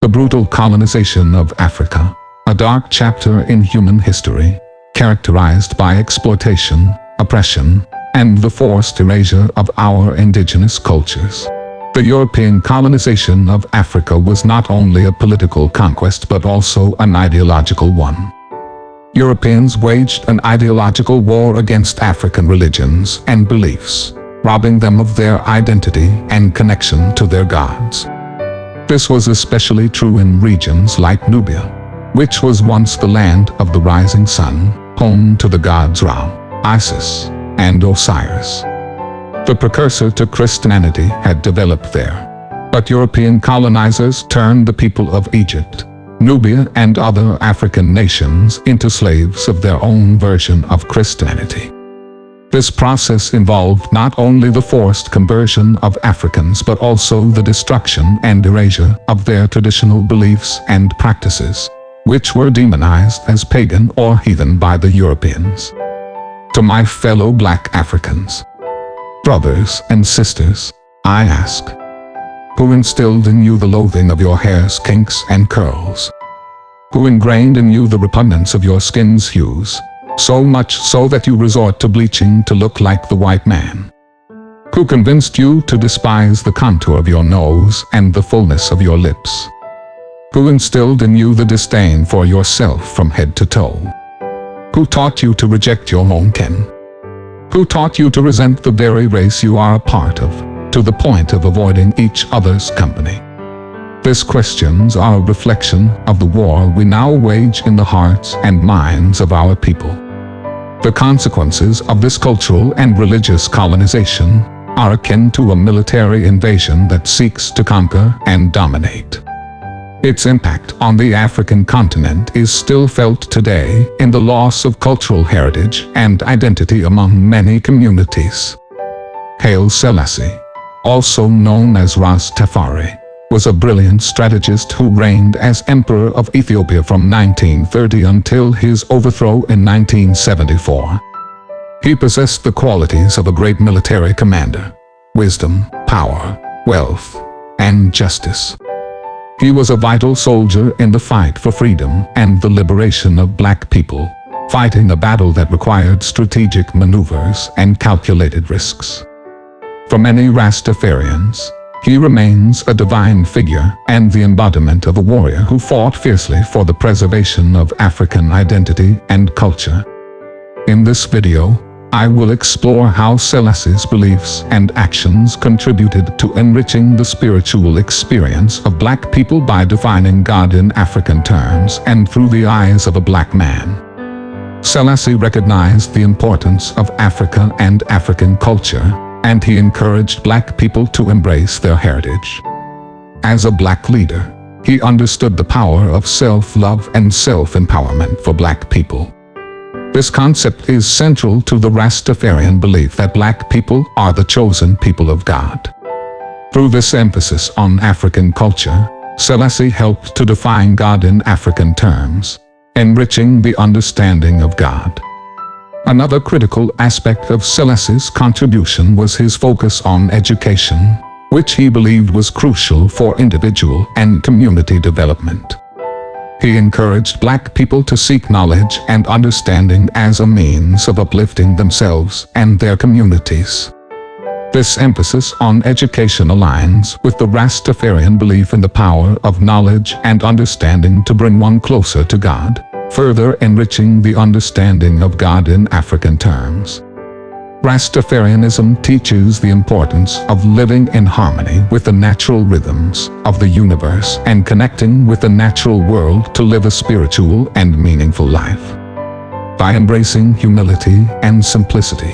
The brutal colonization of Africa, a dark chapter in human history, characterized by exploitation, oppression, and the forced erasure of our indigenous cultures. The European colonization of Africa was not only a political conquest but also an ideological one. Europeans waged an ideological war against African religions and beliefs, robbing them of their identity and connection to their gods. This was especially true in regions like Nubia, which was once the land of the rising sun, home to the gods Ra, Isis, and Osiris. The precursor to Christianity had developed there, but European colonizers turned the people of Egypt, Nubia, and other African nations into slaves of their own version of Christianity. This process involved not only the forced conversion of Africans but also the destruction and erasure of their traditional beliefs and practices, which were demonized as pagan or heathen by the Europeans. To my fellow Black Africans, brothers and sisters, I ask, who instilled in you the loathing of your hair's kinks and curls? Who ingrained in you the repugnance of your skin's hues, so much so that you resort to bleaching to look like the white man? Who convinced you to despise the contour of your nose and the fullness of your lips? Who instilled in you the disdain for yourself from head to toe? Who taught you to reject your own kin? Who taught you to resent the very race you are a part of, to the point of avoiding each other's company? These questions are a reflection of the war we now wage in the hearts and minds of our people. The consequences of this cultural and religious colonization are akin to a military invasion that seeks to conquer and dominate. Its impact on the African continent is still felt today in the loss of cultural heritage and identity among many communities. Haile Selassie, also known as Ras Tafari, was a brilliant strategist who reigned as Emperor of Ethiopia from 1930 until his overthrow in 1974. He possessed the qualities of a great military commander: wisdom, power, wealth, and justice. He was a vital soldier in the fight for freedom and the liberation of Black people, fighting a battle that required strategic maneuvers and calculated risks. For many Rastafarians, he remains a divine figure and the embodiment of a warrior who fought fiercely for the preservation of African identity and culture. In this video, I will explore how Selassie's beliefs and actions contributed to enriching the spiritual experience of Black people by defining God in African terms and through the eyes of a Black man. Selassie recognized the importance of Africa and African culture, and he encouraged Black people to embrace their heritage. As a Black leader, he understood the power of self-love and self-empowerment for Black people. This concept is central to the Rastafarian belief that Black people are the chosen people of God. Through this emphasis on African culture, Selassie helped to define God in African terms, enriching the understanding of God. Another critical aspect of Selassie's contribution was his focus on education, which he believed was crucial for individual and community development. He encouraged Black people to seek knowledge and understanding as a means of uplifting themselves and their communities. This emphasis on education aligns with the Rastafarian belief in the power of knowledge and understanding to bring one closer to God, further enriching the understanding of God in African terms. Rastafarianism teaches the importance of living in harmony with the natural rhythms of the universe and connecting with the natural world to live a spiritual and meaningful life. By embracing humility and simplicity,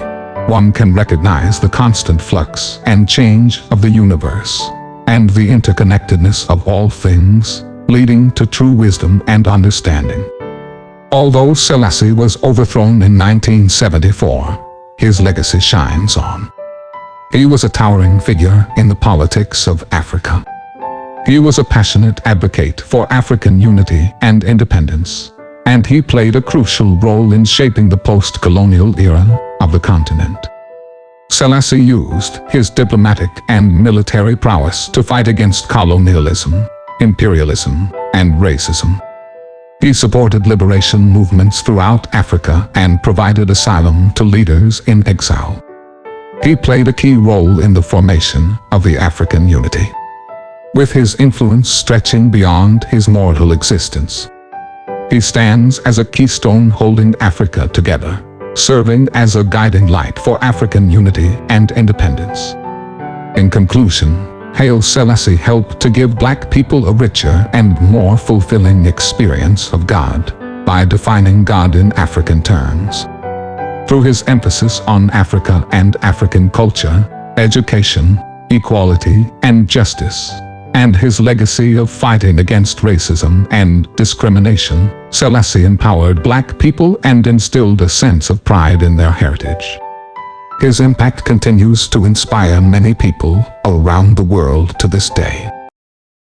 one can recognize the constant flux and change of the universe, and the interconnectedness of all things, leading to true wisdom and understanding. Although Selassie was overthrown in 1974, his legacy shines on. He was a towering figure in the politics of Africa. He was a passionate advocate for African unity and independence, and he played a crucial role in shaping the post-colonial era of the continent. Selassie used his diplomatic and military prowess to fight against colonialism, imperialism, and racism. He supported liberation movements throughout Africa and provided asylum to leaders in exile. He played a key role in the formation of the African unity, with his influence stretching beyond his mortal existence. He stands as a keystone holding Africa together, serving as a guiding light for African unity and independence. In conclusion, Haile Selassie helped to give Black people a richer and more fulfilling experience of God by defining God in African terms. Through his emphasis on Africa and African culture, education, equality, and justice, and his legacy of fighting against racism and discrimination, Selassie empowered Black people and instilled a sense of pride in their heritage. His impact continues to inspire many people around the world to this day.